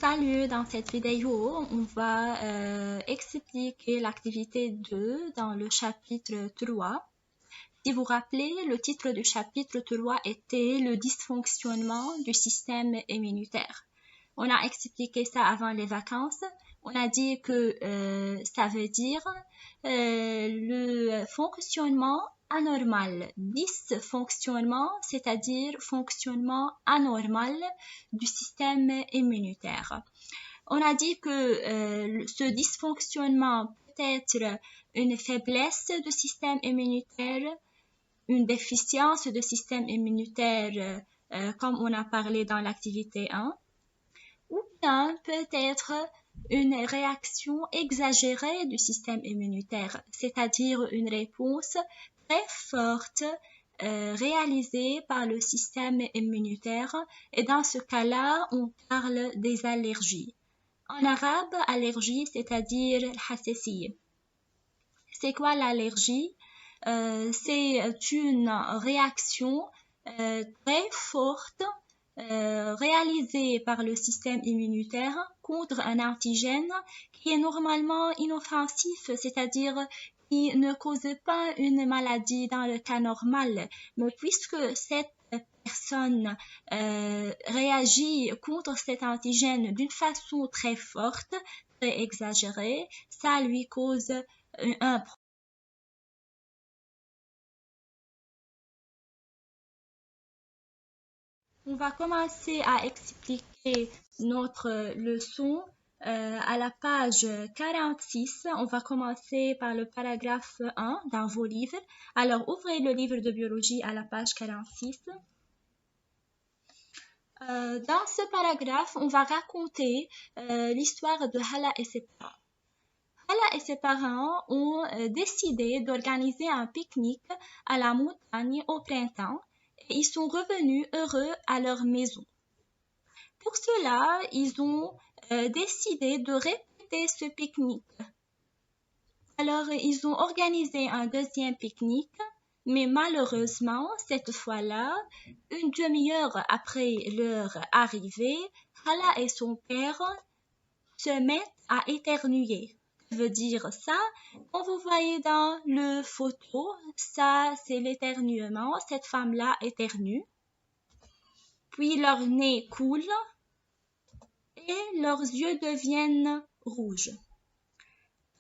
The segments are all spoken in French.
Salut, dans cette vidéo, on va expliquer l'activité 2 dans le chapitre 3. Si vous vous rappelez, le titre du chapitre 3 était le dysfonctionnement du système immunitaire. On a expliqué ça avant les vacances. On a dit que ça veut dire le fonctionnement anormal, dysfonctionnement, c'est-à-dire fonctionnement anormal du système immunitaire. On a dit que ce dysfonctionnement peut être une faiblesse du système immunitaire, une déficience du système immunitaire, comme on a parlé dans l'activité 1, ou bien peut-être une réaction exagérée du système immunitaire, c'est-à-dire une réponse très forte réalisée par le système immunitaire. Et dans ce cas-là, on parle des allergies. En arabe, allergie, c'est-à-dire hassasiyya. C'est quoi l'allergie? C'est une réaction très forte réalisée par le système immunitaire contre un antigène qui est normalement inoffensif, c'est-à-dire qui ne cause pas une maladie dans le cas normal. Mais puisque cette personne réagit contre cet antigène d'une façon très forte, très exagérée, ça lui cause un problème. On va commencer à expliquer notre leçon à la page 46. On va commencer par le paragraphe 1 dans vos livres. Alors, ouvrez le livre de biologie à la page 46. Dans ce paragraphe, on va raconter l'histoire de Hala et ses parents. Hala et ses parents ont décidé d'organiser un pique-nique à la montagne au printemps. Et ils sont revenus heureux à leur maison. Pour cela, ils ont décidé de répéter ce pique-nique. Alors, ils ont organisé un deuxième pique-nique, mais malheureusement, cette fois-là, une demi-heure après leur arrivée, Hala et son père se mettent à éternuer. Veut dire ça, quand vous voyez dans le photo, ça c'est l'éternuement, cette femme-là éternue, puis leur nez coule et leurs yeux deviennent rouges.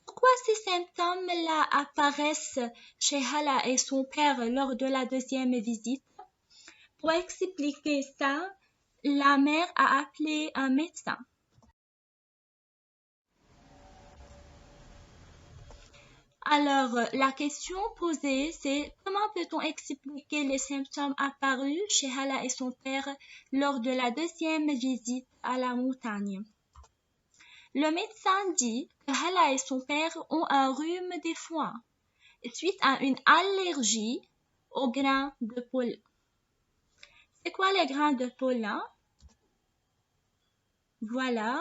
Pourquoi ces symptômes-là apparaissent chez Hala et son père lors de la deuxième visite? Pour expliquer ça, la mère a appelé un médecin. Alors, la question posée, c'est comment peut-on expliquer les symptômes apparus chez Hala et son père lors de la deuxième visite à la montagne? Le médecin dit que Hala et son père ont un rhume des foins suite à une allergie aux grains de pollen. C'est quoi les grains de pollen? Voilà,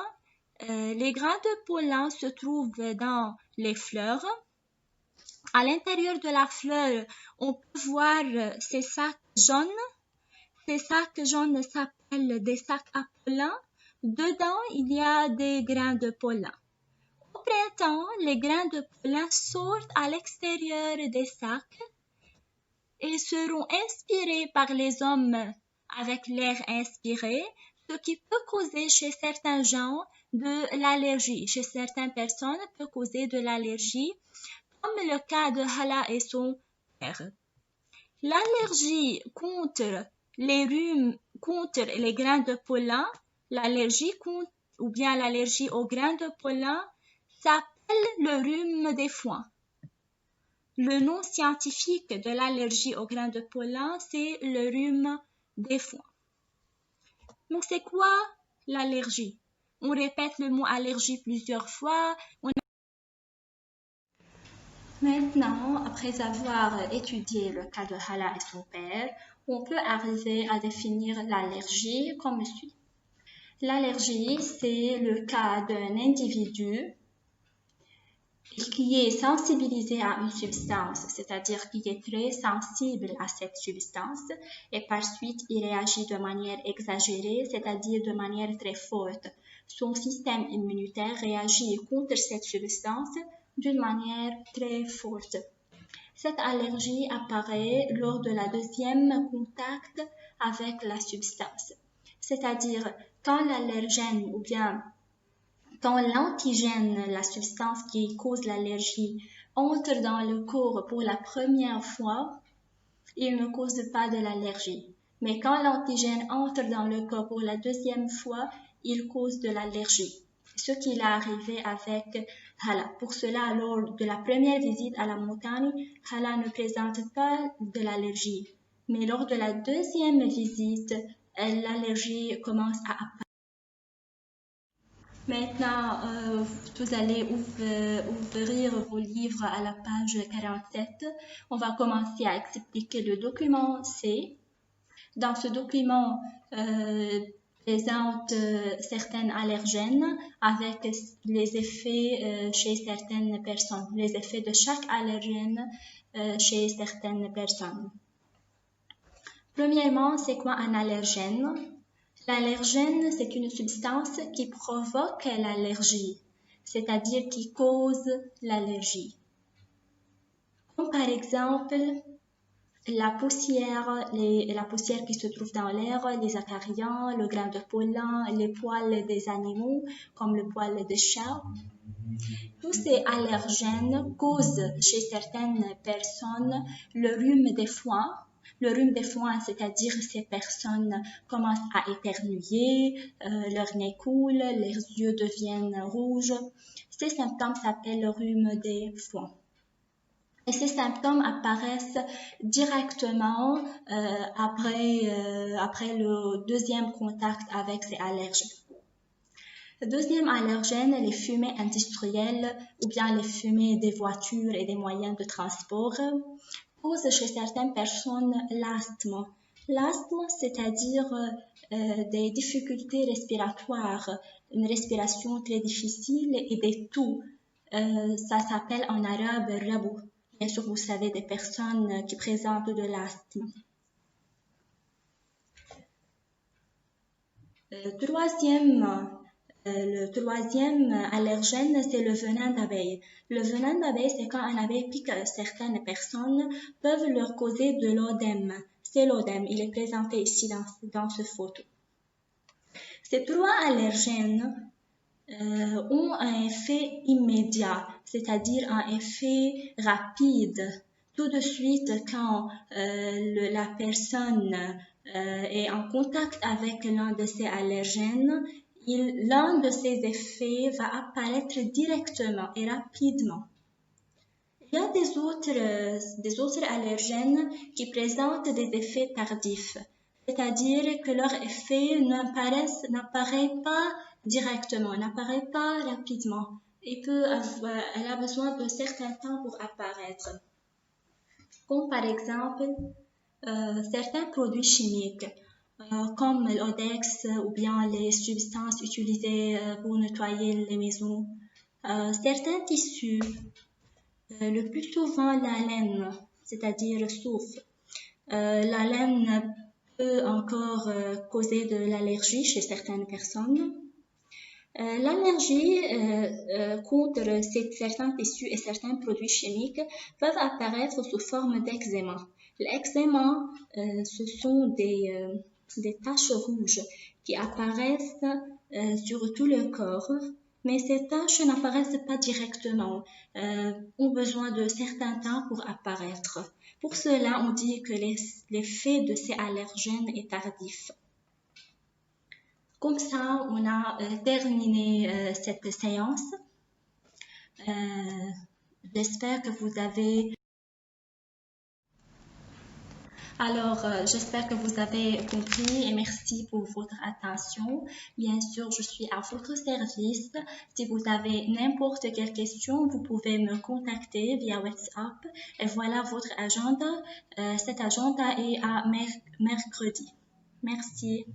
les grains de pollen se trouvent dans les fleurs. À l'intérieur de la fleur, on peut voir ces sacs jaunes. Ces sacs jaunes s'appellent des sacs à pollen. Dedans, il y a des grains de pollen. Au printemps, les grains de pollen sortent à l'extérieur des sacs et seront inspirés par les hommes avec l'air inspiré, ce qui peut causer chez certains gens de l'allergie. Chez certaines personnes, peut causer de l'allergie, comme le cas de Hala et son père. L'allergie contre les rhumes, contre les grains de pollen, l'allergie contre, ou bien l'allergie aux grains de pollen, s'appelle le rhume des foins. Le nom scientifique de l'allergie aux grains de pollen, c'est le rhume des foins. Donc, c'est quoi l'allergie? On répète le mot allergie plusieurs fois. Maintenant, après avoir étudié le cas de Hala et son père, on peut arriver à définir l'allergie comme suit. L'allergie, c'est le cas d'un individu qui est sensibilisé à une substance, c'est-à-dire qui est très sensible à cette substance et par suite il réagit de manière exagérée, c'est-à-dire de manière très forte. son système immunitaire réagit contre cette substance d'une manière très forte. Cette allergie apparaît lors de la deuxième contact avec la substance, c'est-à-dire quand l'allergène ou bien quand l'antigène, la substance qui cause l'allergie, entre dans le corps pour la première fois, il ne cause pas de l'allergie. Mais quand l'antigène entre dans le corps pour la deuxième fois, il cause de l'allergie. Ce qui est arrivé avec Hala. Pour cela, lors de la première visite à la montagne, Hala ne présente pas de l'allergie. Mais lors de la deuxième visite, l'allergie commence à apparaître. Maintenant, vous allez ouvrir vos livres à la page 47. On va commencer à expliquer le document C. Dans ce document, présente certains allergènes avec les effets chez certaines personnes, les effets de chaque allergène chez certaines personnes. Premièrement, c'est quoi un allergène? L'allergène, c'est une substance qui provoque l'allergie, c'est-à-dire qui cause l'allergie. Comme par exemple, la poussière qui se trouve dans l'air, les acariens, le grain de pollen, les poils des animaux, comme le poil des chats. Tous ces allergènes causent chez certaines personnes le rhume des foins. Le rhume des foins, c'est-à-dire ces personnes commencent à éternuer, leur nez coule, leurs yeux deviennent rouges. Ces symptômes s'appellent le rhume des foins. Et ces symptômes apparaissent directement après le deuxième contact avec ces allergènes. Le deuxième allergène, les fumées industrielles ou bien les fumées des voitures et des moyens de transport, cause chez certaines personnes l'asthme. L'asthme, c'est-à-dire des difficultés respiratoires, une respiration très difficile et des toux. Ça s'appelle en arabe rabou. Bien sûr, vous savez des personnes qui présentent de l'asthme. Le troisième allergène, c'est le venin d'abeille. Le venin d'abeille, c'est quand un abeille pique certaines personnes, peuvent leur causer de l'œdème. C'est l'œdème, il est présenté ici dans ce photo. Ces trois allergènes ont un effet immédiat, c'est-à-dire un effet rapide. Tout de suite, quand la personne est en contact avec l'un de ces allergènes, l'un de ces effets va apparaître directement et rapidement. Il y a des autres allergènes qui présentent des effets tardifs, c'est-à-dire que leur effet n'apparaît pas directement, n'apparaît pas rapidement. Elle a besoin de certains temps pour apparaître. Comme par exemple, certains produits chimiques, comme l'Odex ou bien les substances utilisées pour nettoyer les maisons. Certains tissus, le plus souvent la laine, c'est-à-dire le soufre. La laine peut encore causer de l'allergie chez certaines personnes. L'allergie contre certains tissus et certains produits chimiques peuvent apparaître sous forme d'eczéma. L'eczéma, ce sont des taches rouges qui apparaissent sur tout le corps, mais ces taches n'apparaissent pas directement, ont besoin de certains temps pour apparaître. Pour cela, on dit que l'effet de ces allergènes est tardif. Comme ça, on a terminé cette séance. J'espère que vous avez... Alors, j'espère que vous avez compris et merci pour votre attention. Bien sûr, je suis à votre service. Si vous avez n'importe quelle question, vous pouvez me contacter via WhatsApp. Et voilà votre agenda. Cet agenda est à mercredi. Merci.